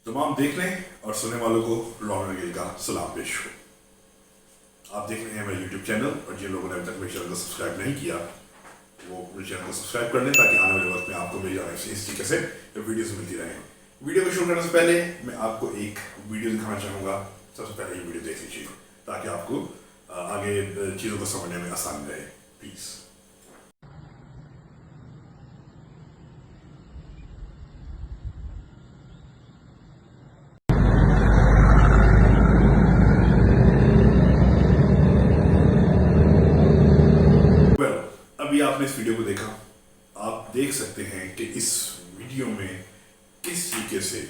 तमाम देखने और सुनने वालों को रॉन गिल का सलाम पेश हो। आप देख रहे हैं मेरा यूट्यूब चैनल, और जिन लोगों ने अभी तक मेरे चैनल को सब्सक्राइब नहीं किया वो मेरे चैनल को सब्सक्राइब कर लें ताकि आने वाले वक्त में आपको मेरी जाने से इस तरीके से वीडियोस मिलती रहें। वीडियो को शुरू करने से पहले मैं आपको एक वीडियो दिखाना चाहूँगा। सबसे पहले ये वीडियो देख लीजिए ताकि आपको आगे चीज़ों को समझने में आसान रहे। प्लीज़। अभी आपने इस वीडियो को देखा, आप देख सकते हैं कि इस वीडियो में किस तरीके से,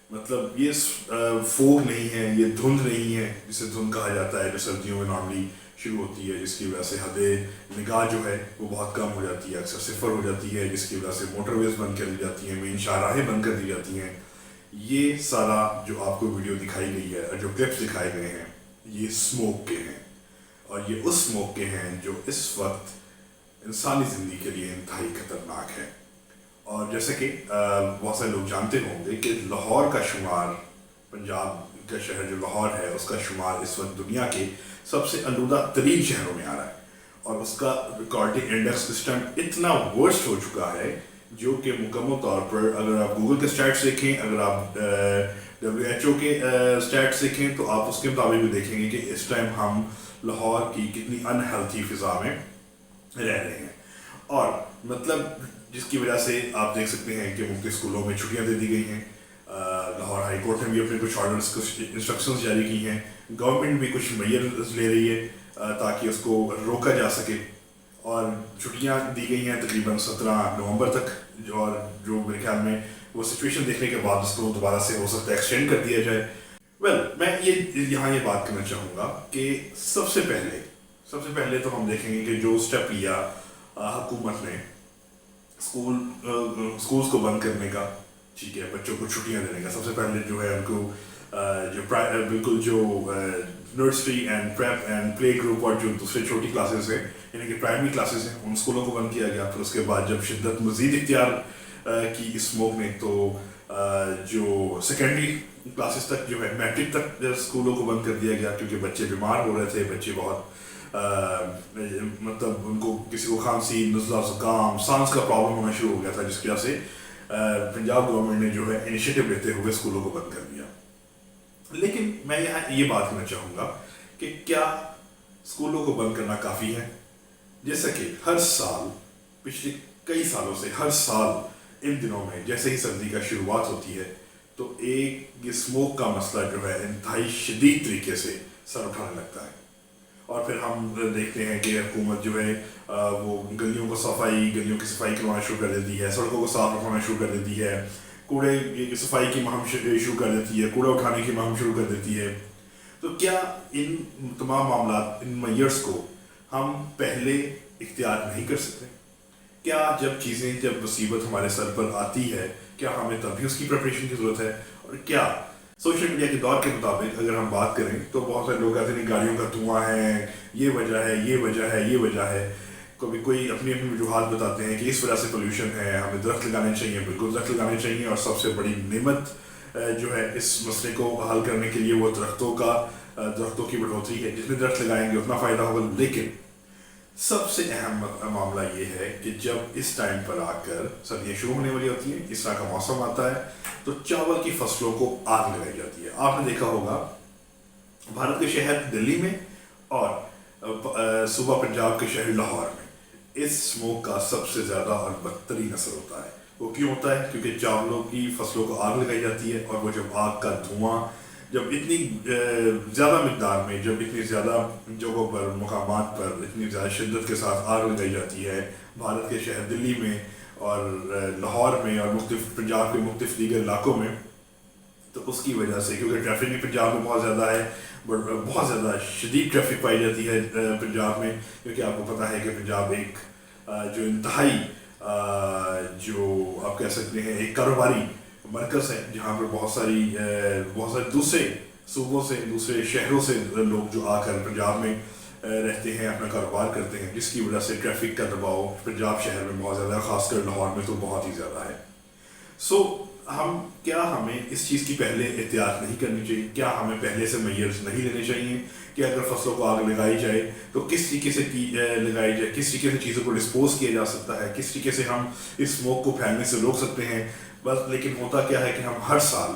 मतलब ये फोग नहीं है, ये धुंध नहीं है जिसे धुंध कहा जाता है जो सर्दियों में नॉर्मली शुरू होती है, जिसकी वजह से हद निगाह जो है वो बहुत कम हो जाती है, अक्सर सिफर हो जाती है, जिसकी वजह से मोटरवेज बंद कर दी जाती हैं, मेन शाहराहें बंद कर दी जाती हैं। ये सारा जो आपको वीडियो दिखाई गई है और जो क्लिप्स दिखाए गए हैं ये स्मोक के हैं, और ये उस स्मोक के हैं जो इस वक्त इंसानी ज़िंदगी के लिए इंतहाई खतरनाक है। और जैसे कि बहुत सारे लोग जानते होंगे कि लाहौर का शुमार, पंजाब का शहर जो लाहौर है उसका शुमार इस वक्त दुनिया के सबसे आलूदा तरीन शहरों में आ रहा है, और उसका रिकॉर्डिंग इंडेक्स इस टाइम इतना वर्स्ट हो चुका है जो कि मुकम्मल तौर पर अगर आप गूगल के स्टैट्स देखें, अगर आप WHO के स्टैट्स देखें तो आप उसके मुताबिक भी देखेंगे कि इस टाइम हम लाहौर की कितनी अनहेल्थी फ़िज़ा में रह रहे हैं। और मतलब जिसकी वजह से आप देख सकते हैं कि मुख्तलिफ स्कूलों में छुट्टियां दे दी गई हैं। लाहौर हाई कोर्ट ने भी अपने कुछ ऑर्डर्स, कुछ इंस्ट्रक्शंस जारी की हैं। गवर्नमेंट भी कुछ मेजर्स ले रही है ताकि उसको रोका जा सके, और छुट्टियां दी गई हैं तकरीबन 17 नवंबर तक, और जो मेरे ख्याल में वो सिचुएशन देखने के बाद उसको दोबारा से हो सकता है एक्सटेंड कर दिया जाए। मैं यहाँ ये बात करना चाहूँगा कि सबसे पहले तो हम देखेंगे कि जो स्टेप लिया हुकूमत ने स्कूल्स को बंद करने का, ठीक है, बच्चों को छुट्टियां देने का। सबसे पहले जो है उनको बिल्कुल जो nursery and prep and play group और जो दूसरे छोटी क्लासेस हैं यानी कि प्राइमरी क्लासेस हैं उन स्कूलों को बंद किया गया। फिर उसके बाद जब शिद्दत मज़ीद इख्तियार की स्मोक ने, तो जो सेकेंडरी क्लासेस तक जो है मैट्रिक तक स्कूलों को बंद कर दिया गया, क्योंकि बच्चे बीमार हो रहे थे, बच्चे बहुत मतलब उनको किसी को खांसी, नज़ला, ज़ुकाम, सांस का प्रॉब्लम होना शुरू हो गया था, जिसकी वजह से पंजाब गवर्नमेंट ने जो है इनिशिएटिव लेते हुए स्कूलों को बंद कर दिया। लेकिन मैं यहाँ ये बात करना चाहूँगा कि क्या स्कूलों को बंद करना काफ़ी है? जैसा कि हर साल पिछले कई सालों से हर साल इन दिनों में जैसे ही सर्दी का शुरुआत होती है तो एक ये स्मोक का मसला जो है इंतहाई शदीद तरीके से सर उठाने लगता है। और फिर हम देखते हैं कि हुकूमत जो है वो गलियों की सफाई करवाना शुरू कर देती है, सड़कों को साफ रखवाना शुरू कर देती है, कूड़े की सफाई की मुहिम शुरू कर देती है, कूड़ा उठाने की मुहिम शुरू कर देती है। तो क्या इन तमाम मामला, इन मेजर्स को हम पहले इख्तियार नहीं कर सकते? क्या जब मुसीबत हमारे सर पर आती है क्या हमें तभी उसकी प्रिपरेशन की ज़रूरत है? और क्या सोशल मीडिया के दौर के मुताबिक अगर हम बात करें तो बहुत सारे लोग कहते हैं गाड़ियों का धुआं है, ये वजह है। कभी कोई अपनी अपनी वजूहात बताते हैं कि इस वजह से पोल्यूशन है, हमें दरख्त लगाने चाहिए। बिल्कुल दरख्त लगाने चाहिए, और सबसे बड़ी नेमत जो है इस मसले को हल करने के लिए वो दरख्तों की बढ़ोतरी है। जितने दरख्त लगाएंगे उतना फ़ायदा होगा। लेकिन सबसे अहम मामला ये है कि जब इस टाइम पर आकर सर्दियाँ शुरू होने वाली होती हैं, इस तरह का मौसम आता है, तो चावल की फसलों को आग लगाई जाती है। आपने देखा होगा भारत के शहर दिल्ली में और सूबा पंजाब के शहर लाहौर में इस स्मोक का सबसे ज़्यादा और बदतरीन असर होता है। वो क्यों होता है? क्योंकि चावलों की फसलों को आग लगाई जाती है, और वो जब आग का धुआं जब इतनी ज़्यादा मिकदार में, जब इतनी ज़्यादा जगहों पर, मुकामात पर इतनी ज़्यादा शिद्दत के साथ आग लगाई जाती है भारत के शहर दिल्ली में और लाहौर में और पंजाब के मुख्तलिफ दीगर इलाकों में, तो उसकी वजह से, क्योंकि ट्रैफिक भी पंजाब में बहुत ज़्यादा है, बहुत ज़्यादा शदीद ट्रैफिक पाई जाती है पंजाब में, क्योंकि आपको पता है कि पंजाब एक जो इंतहाई जो आप कह सकते हैं एक कारोबारी मरकज़ है, जहाँ पर बहुत सारे दूसरे सूबों से, दूसरे शहरों से लोग जो आकर पंजाब में रहते हैं, अपना कारोबार करते हैं, जिसकी वजह से ट्रैफिक का दबाव पंजाब शहर में बहुत ज़्यादा है, ख़ासकर लाहौर में तो बहुत ही ज़्यादा है। ہمیں اس چیز کی پہلے احتیاط نہیں کرنی چاہیے؟ کیا ہمیں پہلے سے میئرز نہیں لینے چاہیے کہ اگر فصلوں کو آگ لگائی جائے تو کس طریقے سے لگائی جائے، کس طریقے سے چیزوں کو ڈسپوز کیا جا سکتا ہے، کس طریقے سے ہم اس اسموک کو پھیلنے سے روک سکتے ہیں؟ بس لیکن ہوتا کیا ہے کہ ہم ہر سال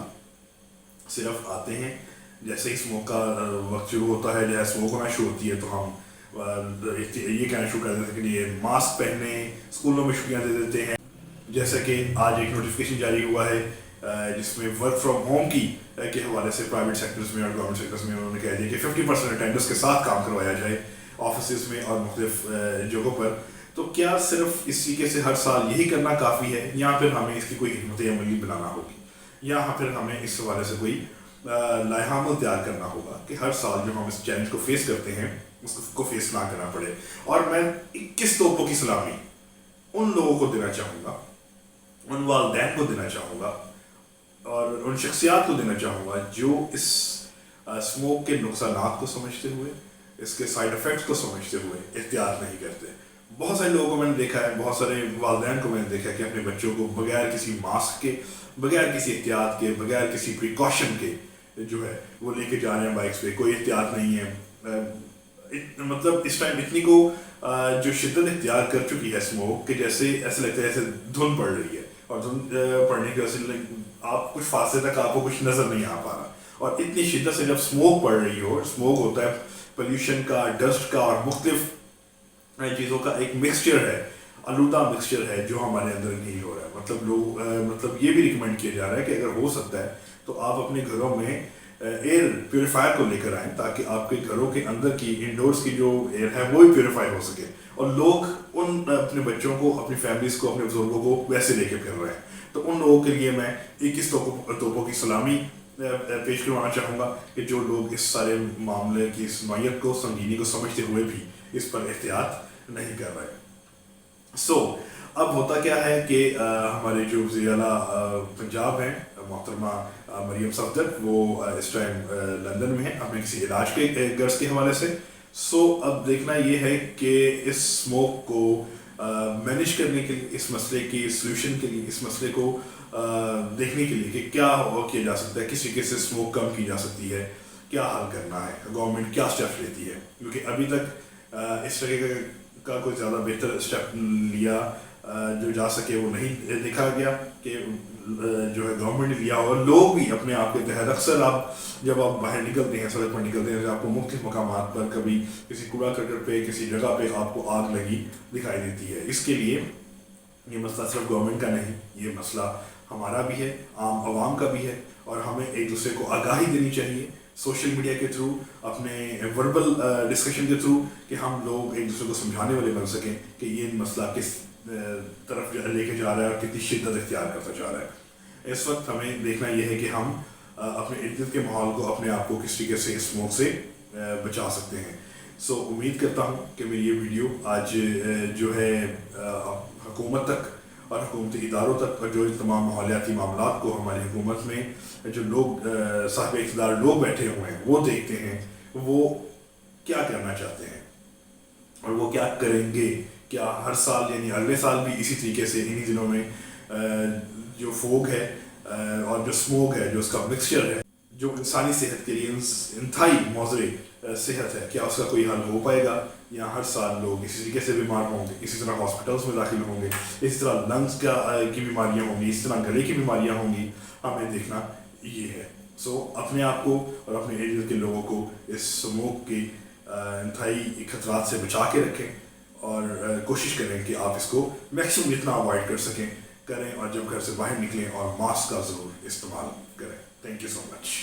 صرف آتے ہیں، جیسے ہی اسموک کا وقت شروع ہوتا ہے، جیسے اسموک ہونا شروع ہوتی ہے تو ہم یہ کہنا شروع کر دیتے ہیں کہ یہ ماسک پہنے، اسکولوں میں چھٹیاں دے دیتے ہیں. جیسا کہ آج ایک نوٹیفکیشن جاری ہوا ہے جس میں ورک فرام ہوم کے حوالے سے پرائیویٹ سیکٹرز میں اور گورنمنٹ سیکٹرز میں انہوں نے کہہ دیا کہ 50% اٹینڈنس کے ساتھ کام کروایا جائے آفیسز میں اور مختلف جگہوں پر. تو کیا صرف اس طریقے سے ہر سال یہی کرنا کافی ہے، یا پھر ہمیں اس کی کوئی حکمت عملی بنانا ہوگی، یا پھر ہمیں اس حوالے سے کوئی لائحہ عمل تیار کرنا ہوگا کہ ہر سال جو ہم اس چیلنج کو فیس کرتے ہیں اس کو فیس نہ کرنا پڑے؟ اور میں 21 توپوں کی سلامی ان لوگوں کو دینا چاہوں گا، ان والدین کو دینا چاہوں گا اور ان شخصیات کو دینا چاہوں گا جو اس اسموک کے نقصانات کو سمجھتے ہوئے، اس کے سائیڈ افیکٹس کو سمجھتے ہوئے احتیاط نہیں کرتے. بہت سارے لوگوں کو میں نے دیکھا ہے، بہت سارے والدین کو میں نے دیکھا ہے کہ اپنے بچوں کو بغیر کسی ماسک کے، بغیر کسی احتیاط کے، بغیر کسی پریکاشن کے جو ہے وہ لے کے جا رہے ہیں بائکس پہ. کوئی احتیاط نہیں ہے. مطلب اس ٹائم اتنی کو جو شدت اختیار کر چکی ہے اسموک کہ جیسے ایسے لگتا ہے جیسے دھند پڑ رہی ہے، اور دھند پڑنے کی وجہ سے آپ کچھ فاصلے تک آپ کو کچھ نظر نہیں آ پا رہا. اور اتنی شدت سے جب اسموک پڑ رہی ہو، اسموک ہوتا ہے پولیوشن کا، ڈسٹ کا اور مختلف چیزوں کا ایک مکسچر ہے، آلودہ مکسچر ہے جو ہمارے اندر نہیں ہو رہا ہے. مطلب یہ بھی ریکمینڈ کیا جا رہا ہے کہ اگر ہو سکتا ہے تو آپ اپنے گھروں میں ایئر پیوریفائر کو لے کر آئیں تاکہ آپ کے گھروں کے اندر کی انڈورس کی جو ایئر ہے وہ بھی پیوریفائی ہو سکے. اور لوگ اپنے بچوں کو، اپنی فیملیز کو، اپنے بزرگوں کو ویسے لے کے پھر رہے ہیں. تو ان لوگوں کے لیے میں 21 توپوں کی سلامی پیش کروانا چاہوں گا کہ جو لوگ اس سارے معاملے کی اس نوعیت کو، سنگینی کو سمجھتے ہوئے بھی اس پر احتیاط نہیں کر رہے. اب ہوتا کیا ہے کہ ہمارے جو وزیر اعلیٰ پنجاب ہیں محترمہ مریم صفدر، وہ اس ٹائم لندن میں ہیں اپنے کسی علاج کے غرض کے حوالے سے. اب دیکھنا یہ ہے کہ اس اسموک کو مینیج کرنے کے لیے، اس مسئلے کی سلوشن کے لیے، اس مسئلے کو دیکھنے کے لیے کہ کیا کیا جا سکتا ہے، کس طریقے سے اسموک کم کی جا سکتی ہے، کیا حل کرنا ہے، گورنمنٹ کیا اسٹیپ لیتی ہے. کیونکہ ابھی تک اس طرح کا کوئی زیادہ بہتر اسٹیپ لیا جو جا سکے وہ نہیں دیکھا گیا کہ جو ہے گورنمنٹ نے لیا. اور لوگ بھی اپنے آپ کے تحت اکثر جب آپ باہر نکلتے ہیں، سڑک پر نکلتے ہیں، آپ کو مختلف مقامات پر کبھی کسی کوڑا کرکٹ پہ، کسی جگہ پہ آپ کو آگ لگی دکھائی دیتی ہے. اس کے لیے یہ مسئلہ صرف گورنمنٹ کا نہیں، یہ مسئلہ ہمارا بھی ہے، عام عوام کا بھی ہے. اور ہمیں ایک دوسرے کو آگاہی دینی چاہیے سوشل میڈیا کے تھرو، اپنے وربل ڈسکشن کے تھرو، کہ ہم لوگ ایک دوسرے کو سمجھانے والے بن سکیں کہ یہ مسئلہ کس طرف لے کے جا رہا ہے اور کتنی شدت اختیار کرتا جا رہا ہے. اس وقت ہمیں دیکھنا یہ ہے کہ ہم اپنے ارد گرد کے ماحول کو، اپنے آپ کو کس طریقے سے اس اسموک سے بچا سکتے ہیں. امید کرتا ہوں کہ میری یہ ویڈیو آج جو ہے حکومت تک اور حکومتی اداروں تک، اور جو تمام ماحولیاتی معاملات کو ہماری حکومت میں جو لوگ صاحب اقتدار لوگ بیٹھے ہوئے ہیں وہ دیکھتے ہیں، وہ کیا کرنا چاہتے ہیں اور وہ کیا کریں گے. کیا ہر سال یعنی اگلے سال بھی اسی طریقے سے انہی دنوں میں جو فوگ ہے اور جو اسموک ہے، جو اس کا مکسچر ہے، جو انسانی صحت کے لیے انتہائی مضر صحت ہے، کیا اس کا کوئی حل ہو پائے گا، یا ہر سال لوگ اسی طریقے سے بیمار ہوں گے، اسی طرح ہاسپٹلس میں داخل ہوں گے، اسی طرح لنگس کی بیماریاں ہوں گی، اسی طرح گلے کی بیماریاں ہوں گی. ہمیں دیکھنا یہ ہے. اپنے آپ کو اور اپنے ایریا کے لوگوں کو اس اسموک کے انتہائی خطرات سے بچا کے رکھیں اور کوشش کریں کہ آپ اس کو میکسیمم جتنا اوائڈ کر سکیں کریں، اور جب گھر سے باہر نکلیں اور ماسک کا ضرور استعمال کریں. Thank you so much.